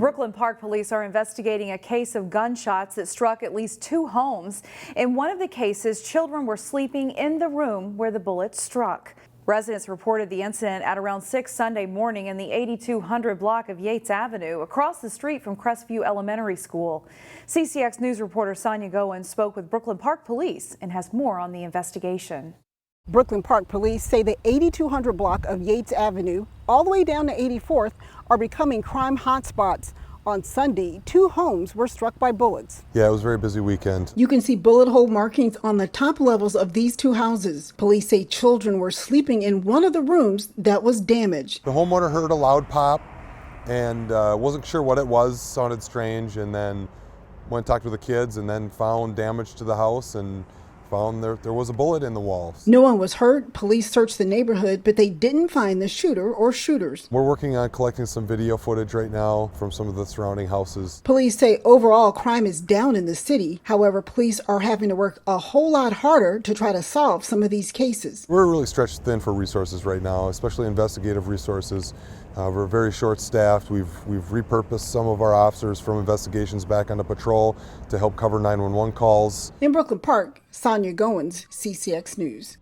Brooklyn Park police are investigating a case of gunshots that struck at least 2 homes. In one of the cases, children were sleeping in the room where the bullet struck. Residents reported the incident at around 6 Sunday morning in the 8200 block of Yates Avenue, across the street from Crestview Elementary School. CCX News reporter Sonia Goins spoke with Brooklyn Park police and has more on the investigation. Brooklyn Park police say the 8200 block of Yates Avenue, all the way down to 84th, are becoming crime hotspots. On Sunday, 2 homes were struck by bullets. Yeah, it was a very busy weekend. You can see bullet hole markings on the top levels of these 2 houses. Police say children were sleeping in one of the rooms that was damaged. The homeowner heard a loud pop and wasn't sure what it was, sounded strange, and then went and talked with the kids and then found damage to the house and found there was a bullet in the walls. No one was hurt. Police searched the neighborhood, but they didn't find the shooter or shooters. We're working on collecting some video footage right now from some of the surrounding houses. Police say overall crime is down in the city. However, police are having to work a whole lot harder to try to solve some of these cases. We're really stretched thin for resources right now, especially investigative resources. We're very short-staffed. We've repurposed some of our officers from investigations back onto patrol to help cover 911 calls. In Brooklyn Park, Sonia Goins, CCX News.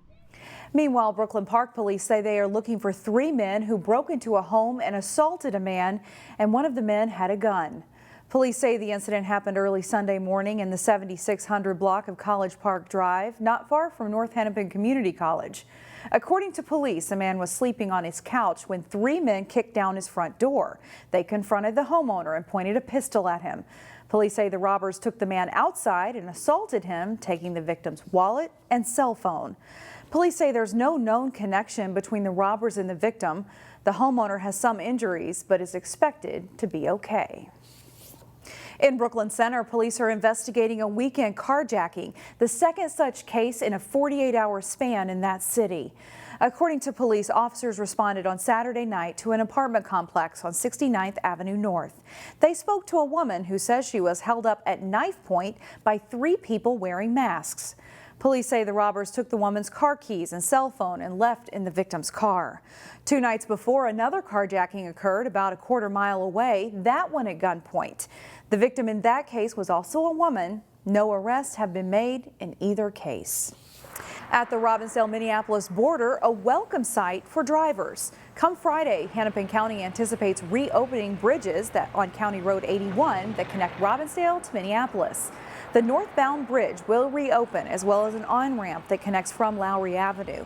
Meanwhile, Brooklyn Park police say they are looking for 3 men who broke into a home and assaulted a man, and one of the men had a gun. Police say the incident happened early Sunday morning in the 7600 block of College Park Drive, not far from North Hennepin Community College. According to police, a man was sleeping on his couch when 3 men kicked down his front door. They confronted the homeowner and pointed a pistol at him. Police say the robbers took the man outside and assaulted him, taking the victim's wallet and cell phone. Police say there's no known connection between the robbers and the victim. The homeowner has some injuries but is expected to be okay. In Brooklyn Center, police are investigating a weekend carjacking, the second such case in a 48-hour span in that city. According to police, officers responded on Saturday night to an apartment complex on 69th Avenue North. They spoke to a woman who says she was held up at Knifepoint by 3 people wearing masks. Police say the robbers took the woman's car keys and cell phone and left in the victim's car. 2 nights before, another carjacking occurred about a quarter mile away, that one at gunpoint. The victim in that case was also a woman. No arrests have been made in either case. At the Robbinsdale, Minneapolis border, a welcome sight for drivers. Come Friday, Hennepin County anticipates reopening bridges on County Road 81 that connect Robbinsdale to Minneapolis. The northbound bridge will reopen, as well as an on-ramp that connects from Lowry Avenue.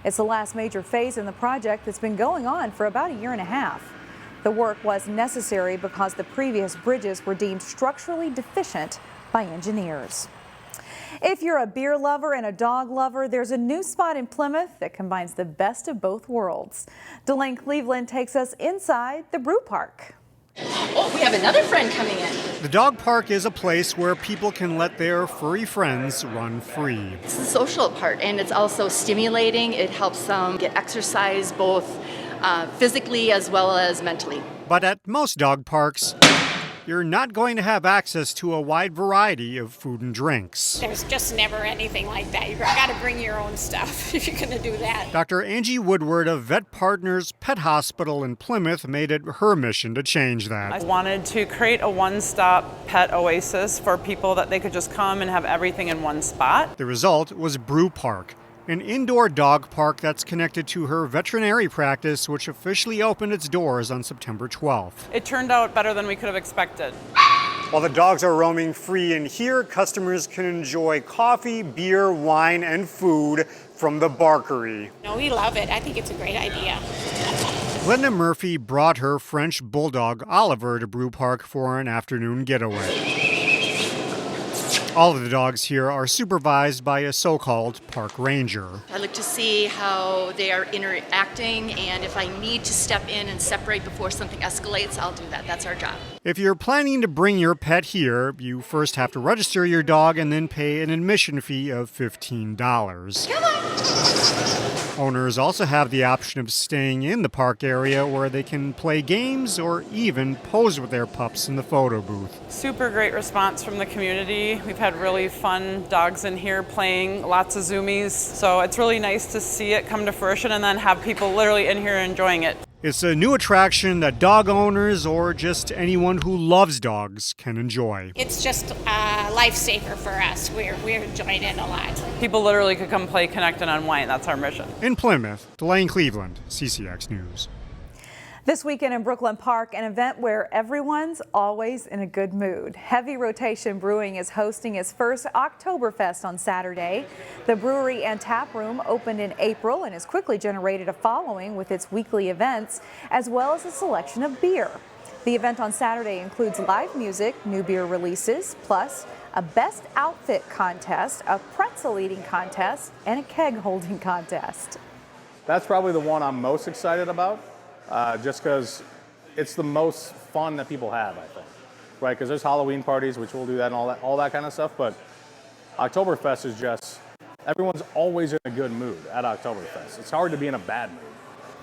It's the last major phase in the project that's been going on for about a year and a half. The work was necessary because the previous bridges were deemed structurally deficient by engineers. If you're a beer lover and a dog lover, there's a new spot in Plymouth that combines the best of both worlds. Delane Cleveland takes us inside the brew park. Oh, we have another friend coming in. The dog park is a place where people can let their furry friends run free. It's the social part, and it's also stimulating. It helps them get exercise both physically as well as mentally. But at most dog parks, you're not going to have access to a wide variety of food and drinks. There's just never anything like that. You've got to bring your own stuff if you're going to do that. Dr. Angie Woodward of Vet Partners Pet Hospital in Plymouth made it her mission to change that. I wanted to create a one-stop pet oasis for people that they could just come and have everything in one spot. The result was Brew Park, an indoor dog park that's connected to her veterinary practice, which officially opened its doors on September 12th. It turned out better than we could have expected. While the dogs are roaming free in here, customers can enjoy coffee, beer, wine, and food from the Barkery. No, we love it. I think it's a great idea. Linda Murphy brought her French bulldog Oliver to Brew Park for an afternoon getaway. All of the dogs here are supervised by a so-called park ranger. I look to see how they are interacting, and if I need to step in and separate before something escalates, I'll do that. That's our job. If you're planning to bring your pet here, you first have to register your dog and then pay an admission fee of $15. Come on! Owners also have the option of staying in the park area where they can play games or even pose with their pups in the photo booth. Super great response from the community. We've had really fun dogs in here playing, lots of zoomies. So it's really nice to see it come to fruition and then have people literally in here enjoying it. It's a new attraction that dog owners or just anyone who loves dogs can enjoy. It's just a lifesaver for us. We're enjoying it a lot. People literally could come play, connect, and unwind. That's our mission. In Plymouth, Delane Cleveland, CCX News. This weekend in Brooklyn Park, an event where everyone's always in a good mood. Heavy Rotation Brewing is hosting its first Oktoberfest on Saturday. The brewery and tap room opened in April and has quickly generated a following with its weekly events, as well as a selection of beer. The event on Saturday includes live music, new beer releases, plus a best outfit contest, a pretzel eating contest, and a keg holding contest. That's probably the one I'm most excited about. Just because it's the most fun that people have, I think, right? Because there's Halloween parties, which we'll do that and all that kind of stuff. But Oktoberfest is just, everyone's always in a good mood at Oktoberfest. It's hard to be in a bad mood.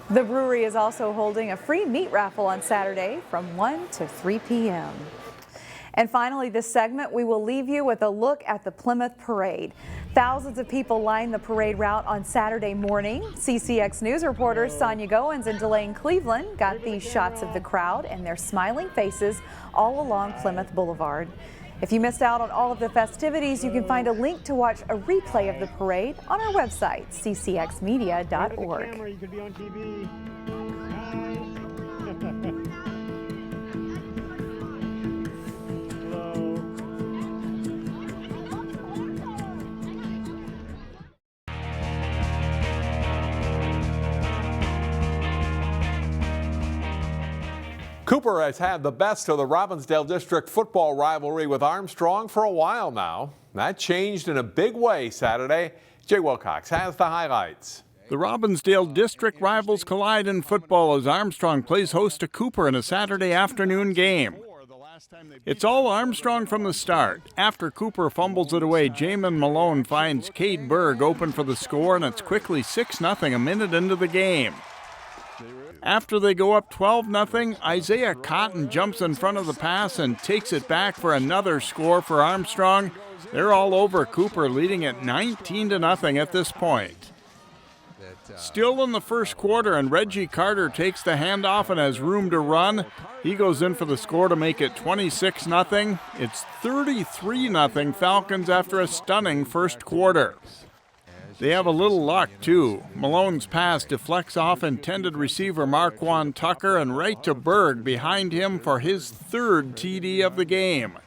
The brewery is also holding a free meat raffle on Saturday from 1 to 3 p.m. And finally, this segment, we will leave you with a look at the Plymouth Parade. Thousands of people lined the parade route on Saturday morning. CCX News reporters Sonia Goins and Delane Cleveland got these shots of the crowd and their smiling faces all along Plymouth Boulevard. If you missed out on all of the festivities, you can find a link to watch a replay of the parade on our website, ccxmedia.org. You could be on TV. Cooper has had the best of the Robbinsdale District football rivalry with Armstrong for a while now. That changed in a big way Saturday. Jay Wilcox has the highlights. The Robbinsdale District rivals collide in football as Armstrong plays host to Cooper in a Saturday afternoon game. It's all Armstrong from the start. After Cooper fumbles it away, Jamin Malone finds Cade Berg open for the score, and it's quickly 6-0 a minute into the game. After they go up 12-0, Isaiah Cotton jumps in front of the pass and takes it back for another score for Armstrong. They're all over Cooper, leading at 19-0 at this point. Still in the first quarter, and Reggie Carter takes the handoff and has room to run. He goes in for the score to make it 26-0. It's 33-0 Falcons after a stunning first quarter. They have a little luck, too. Malone's pass deflects off intended receiver Marquand Tucker and right to Berg behind him for his third TD of the game.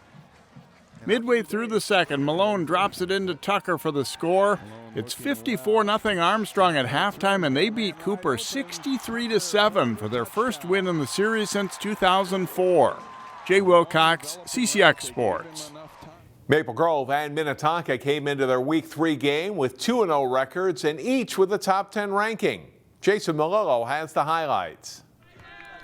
Midway through the second, Malone drops it into Tucker for the score. It's 54-0 Armstrong at halftime, and they beat Cooper 63-7 for their first win in the series since 2004. Jay Wilcox, CCX Sports. Maple Grove and Minnetonka came into their Week 3 game with 2-0 records and each with a top 10 ranking. Jason Malillo has the highlights.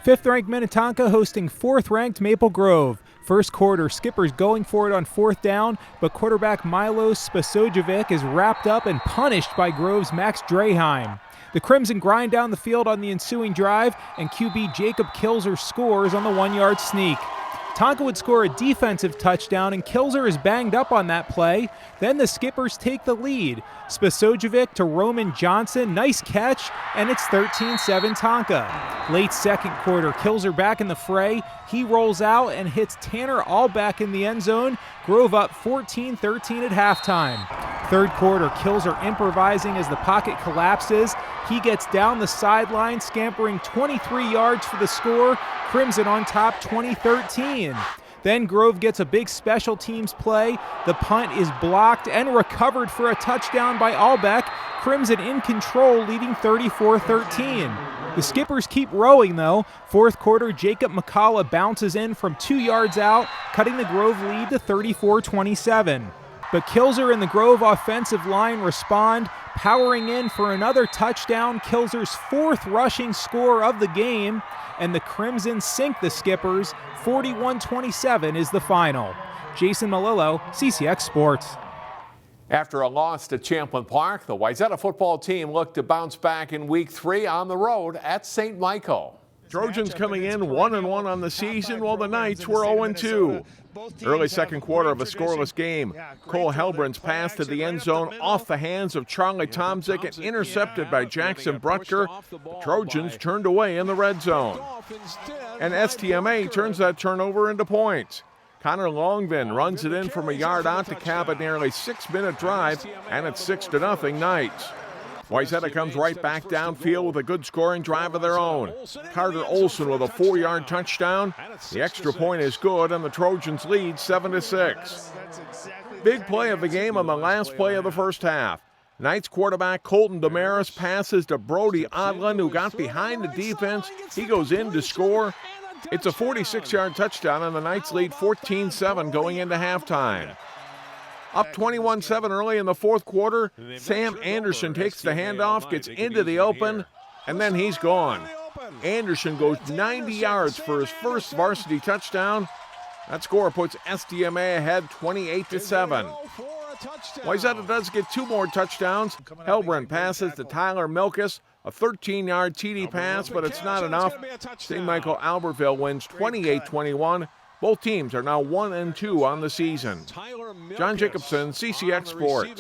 5th-ranked Minnetonka hosting 4th-ranked Maple Grove. First quarter, Skippers going for it on 4th down, but quarterback Milos Spasojevic is wrapped up and punished by Grove's Max Draheim. The Crimson grind down the field on the ensuing drive, and QB Jacob Kilzer scores on the 1-yard sneak. Tonka would score a defensive touchdown, and Kilzer is banged up on that play. Then the Skippers take the lead. Spasojevic to Roman Johnson, nice catch, and it's 13-7 Tonka. Late second quarter, Kilzer back in the fray. He rolls out and hits Tanner Allback in the end zone. Grove up 14-13 at halftime. Third quarter, Kilzer improvising as the pocket collapses. He gets down the sideline, scampering 23 yards for the score. Crimson on top 20-13. Then Grove gets a big special teams play. The punt is blocked and recovered for a touchdown by Allbeck. Crimson in control, leading 34-13. The Skippers keep rowing though. Fourth quarter, Jacob McCullough bounces in from 2 yards out, cutting the Grove lead to 34-27. But Kilzer and the Grove offensive line respond, powering in for another touchdown, Kilzer's 4th rushing score of the game, and the Crimson sink the Skippers. 41-27 is the final. Jason Malillo, CCX Sports. After a loss to Champlin Park, the Wayzata football team looked to bounce back in Week 3 on the road at St. Michael. Trojans coming in 1-1 on the season, while the Knights were 0-2. Early second quarter of a scoreless game. Cole Helbrin's pass to the end zone off the hands of Charlie Tomzik and intercepted by Jackson Brutker. Trojans turned away in the red zone. And STMA turns that turnover into points. Connor Longvin runs it in from a yard out to cap a nearly 6-minute drive, and it's 6-0 Knights. Wayzata comes right back downfield with a good scoring drive of their own. Carter Olson with a 4-yard touchdown. The extra point is good, and the Trojans lead 7-6. Big play of the game on the last play of the first half. Knights quarterback Colton Damaris passes to Brody Odland, who got behind the defense. He goes in to score. It's a 46-yard touchdown, and the Knights lead 14-7 going into halftime. Up 21-7 early in the fourth quarter, Sam Anderson takes the handoff, gets into the open, and then he's gone. Anderson goes 90 yards for his first varsity touchdown. That score puts STMA ahead 28-7. Wayzata does get 2 more touchdowns. Helbrin passes to Tyler Milkus, a 13-yard TD pass, but it's not enough. St. Michael Albertville wins 28-21. Both teams are now 1-2 on the season. John Jacobson, CCX Sports.